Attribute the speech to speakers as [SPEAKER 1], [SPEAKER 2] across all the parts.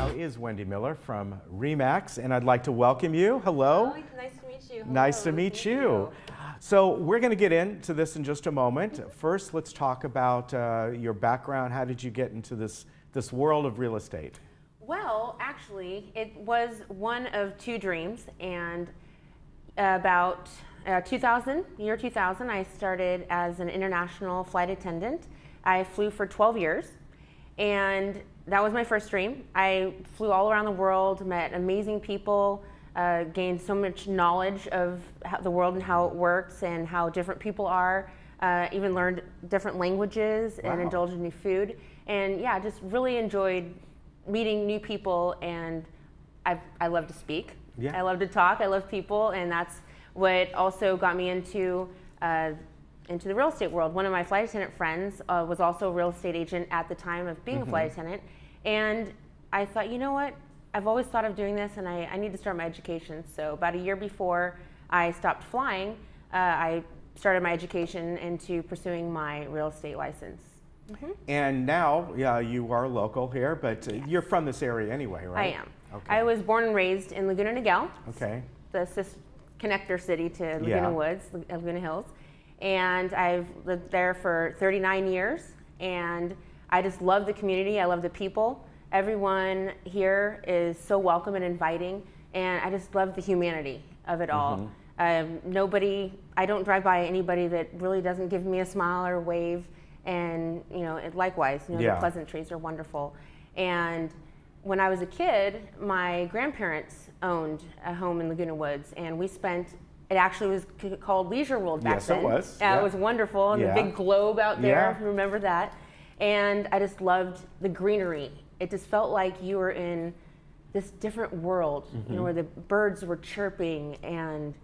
[SPEAKER 1] now is Wendy Miller from RE/MAX, and I'd like to welcome you. Hello.
[SPEAKER 2] Oh, nice to meet you. Hello.
[SPEAKER 1] Nice to meet you. So we're going to get into this in just a moment. First, let's talk about your background. How did you get into this world of real estate?
[SPEAKER 2] Well, actually, it was one of two dreams, and about year 2000, I started as an international flight attendant. I flew for 12 years, and that was my first dream. I flew all around the world, met amazing people, gained so much knowledge of the world and how it works and how different people are, even learned different languages and indulged in new food. And yeah, just really enjoyed meeting new people, and I love to speak.
[SPEAKER 1] Yeah.
[SPEAKER 2] I love to talk, I love people, and that's what also got me into the real estate world. One of my flight attendant friends was also a real estate agent at the time of being a flight attendant, and I thought, you know what, I've always thought of doing this, and I need to start my education. So about a year before I stopped flying, I started my education into pursuing my real estate license.
[SPEAKER 1] And now, yeah, you are local here, but you're from this area anyway, right?
[SPEAKER 2] I am.
[SPEAKER 1] Okay.
[SPEAKER 2] I was born and raised in Laguna Niguel,
[SPEAKER 1] Okay.
[SPEAKER 2] the connector city to Laguna Woods, Laguna Hills. And I've lived there for 39 years, and I just love the community. I love the people. Everyone here is so welcome and inviting, and I just love the humanity of it all. I don't drive by anybody that really doesn't give me a smile or a wave, and likewise, the pleasantries are wonderful. And when I was a kid, my grandparents owned a home in Laguna Woods, and it actually was called Leisure World back then.
[SPEAKER 1] Yes, it was.
[SPEAKER 2] It was wonderful, and the big globe out there, if you remember that. And I just loved the greenery. It just felt like you were in this different world, where the birds were chirping, and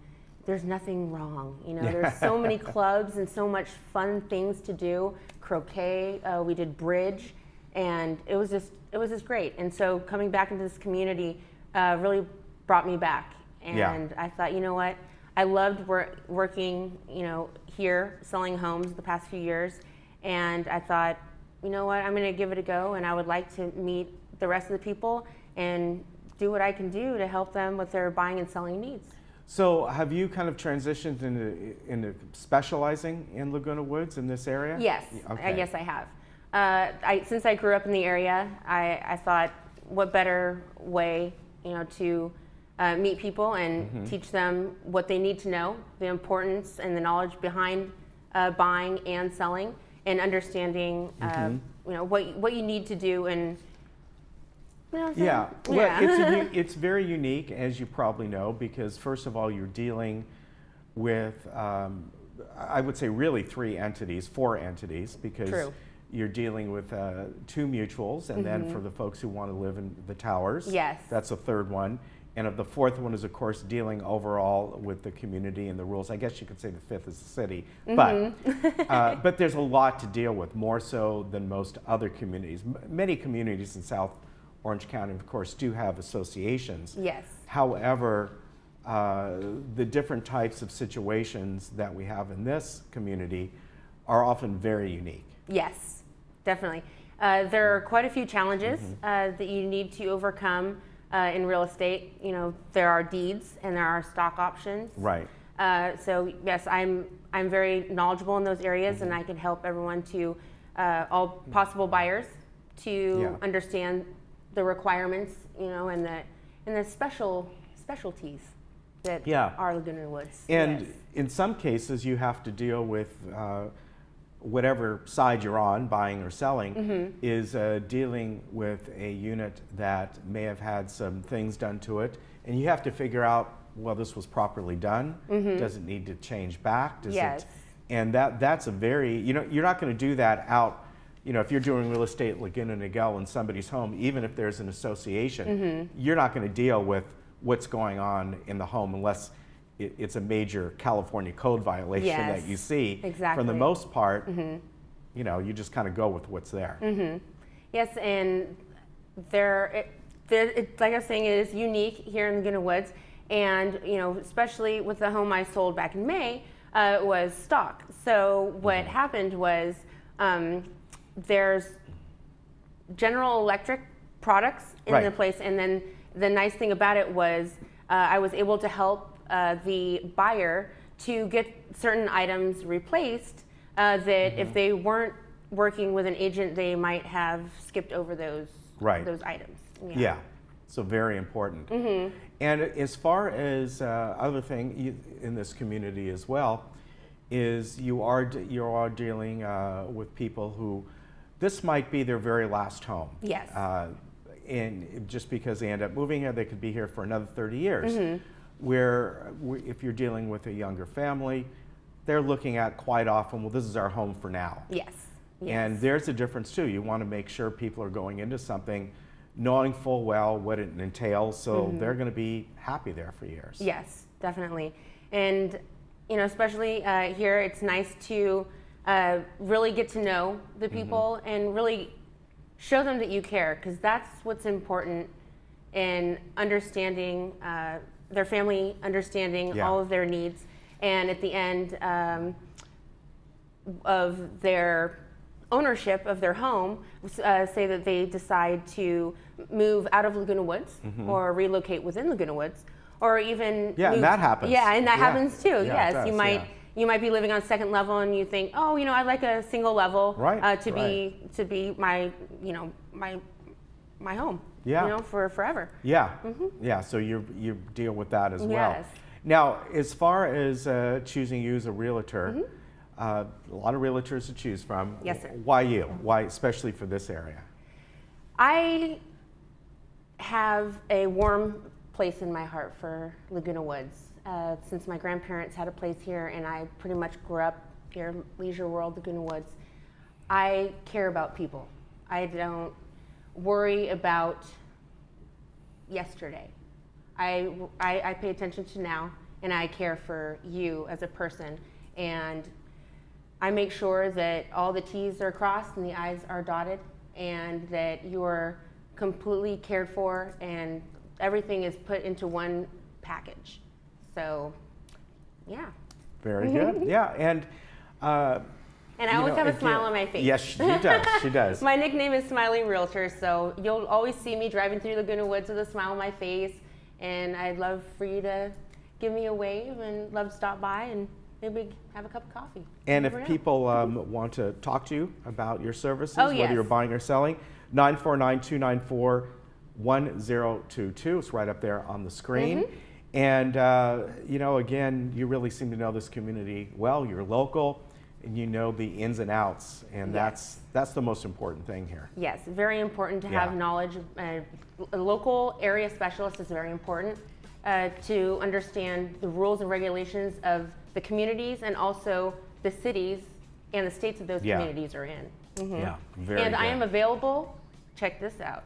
[SPEAKER 2] there's nothing wrong. There's so many clubs and so much fun things to do. Croquet, we did bridge, and it was just great. And so coming back into this community really brought me back. And I thought, you know what, I loved working, here, selling homes the past few years. And I thought, you know what, I'm gonna give it a go, and I would like to meet the rest of the people and do what I can do to help them with their buying and selling needs.
[SPEAKER 1] So have you kind of transitioned into specializing in Laguna Woods in this area?
[SPEAKER 2] Yes,
[SPEAKER 1] Okay.
[SPEAKER 2] yes I have. Since I grew up in the area, I thought, what better way, to meet people and teach them what they need to know, the importance and the knowledge behind buying and selling, and understanding, what you need to do. And
[SPEAKER 1] it's very unique, as you probably know, because first of all, you're dealing with, I would say really four entities, because you're dealing with two mutuals, and then for the folks who want to live in the towers, that's a third one. And the fourth one is, of course, dealing overall with the community and the rules. I guess you could say the fifth is the city, but there's a lot to deal with, more so than most other communities. Many communities in South Orange County, of course, do have associations.
[SPEAKER 2] Yes.
[SPEAKER 1] However, the different types of situations that we have in this community are often very unique.
[SPEAKER 2] Yes, definitely. There are quite a few challenges that you need to overcome in real estate. There are deeds and there are stock options.
[SPEAKER 1] Right.
[SPEAKER 2] So yes, I'm very knowledgeable in those areas, and I can help everyone all possible buyers to understand the requirements, and the specialties that are Laguna Woods.
[SPEAKER 1] And in some cases, you have to deal with whatever side you're on, buying or selling, is dealing with a unit that may have had some things done to it, and you have to figure out, well, this was properly done. Does it need to change back? And that's a very, you're not going to do that out. If you're doing real estate at Laguna Niguel in somebody's home, even if there's an association, you're not going to deal with what's going on in the home unless it's a major California code violation that you see.
[SPEAKER 2] Exactly.
[SPEAKER 1] For the most part, you just kind of go with what's there.
[SPEAKER 2] Yes, and like I was saying, it is unique here in Laguna Woods, and especially with the home I sold back in May, it was stock. So what happened was, there's General Electric products in the place. And then the nice thing about it was I was able to help the buyer to get certain items replaced that if they weren't working with an agent, they might have skipped over those items.
[SPEAKER 1] Yeah. So very important. And as far as other thing in this community as well, is you are dealing with people who this might be their very last home.
[SPEAKER 2] Yes.
[SPEAKER 1] And just because they end up moving here, they could be here for another 30 years. Where if you're dealing with a younger family, they're looking at quite often, well, this is our home for now.
[SPEAKER 2] Yes.
[SPEAKER 1] And there's a difference too. You want to make sure people are going into something knowing full well what it entails, so they're going to be happy there for years.
[SPEAKER 2] Yes, definitely. And especially here, it's nice to really get to know the people and really show them that you care, because that's what's important in understanding their family, understanding all of their needs, and at the end of their ownership of their home, say that they decide to move out of Laguna Woods or relocate within Laguna Woods, or even
[SPEAKER 1] and that happens.
[SPEAKER 2] Yeah, and that happens too.
[SPEAKER 1] Yeah,
[SPEAKER 2] yes, you might be living on second level and you think, oh, I'd like a single level to be my my home. For forever.
[SPEAKER 1] Yeah. Yeah. So you deal with that as well.
[SPEAKER 2] Yes.
[SPEAKER 1] Now, as far as choosing you as a realtor, a lot of realtors to choose from.
[SPEAKER 2] Yes, sir.
[SPEAKER 1] Why you? Why, especially for this area?
[SPEAKER 2] I have a warm place in my heart for Laguna Woods. Since my grandparents had a place here and I pretty much grew up here, Leisure World, Laguna Woods, I care about people. I don't worry about yesterday. I pay attention to now, and I care for you as a person. And I make sure that all the T's are crossed and the I's are dotted, and that you're completely cared for and everything is put into one package. So, yeah.
[SPEAKER 1] Very good. Yeah, and
[SPEAKER 2] I always have a smile on my face.
[SPEAKER 1] Yes, she does. She does.
[SPEAKER 2] My nickname is Smiling Realtor, so you'll always see me driving through Laguna Woods with a smile on my face, and I'd love for you to give me a wave and love to stop by and maybe have a cup of coffee.
[SPEAKER 1] And if people want to talk to you about your services,
[SPEAKER 2] yes.
[SPEAKER 1] whether you're buying or selling, 949-294-1022. It's right up there on the screen. And, again, you really seem to know this community well. You're local, and you know the ins and outs, and that's the most important thing here.
[SPEAKER 2] Yes, very important to have knowledge. A local area specialist is very important to understand the rules and regulations of the communities and also the cities and the states that those communities are in.
[SPEAKER 1] Yeah, very
[SPEAKER 2] And
[SPEAKER 1] good.
[SPEAKER 2] I am available, check this out,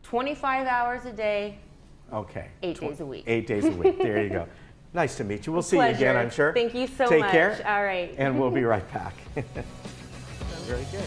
[SPEAKER 2] 25 hours a day,
[SPEAKER 1] Okay.
[SPEAKER 2] 8 days a week.
[SPEAKER 1] 8 days a week. There you go. Nice to meet you. We'll see
[SPEAKER 2] Pleasure.
[SPEAKER 1] you again, I'm sure.
[SPEAKER 2] Thank you so
[SPEAKER 1] Take
[SPEAKER 2] much.
[SPEAKER 1] care.
[SPEAKER 2] All right.
[SPEAKER 1] And we'll be right back. Very good.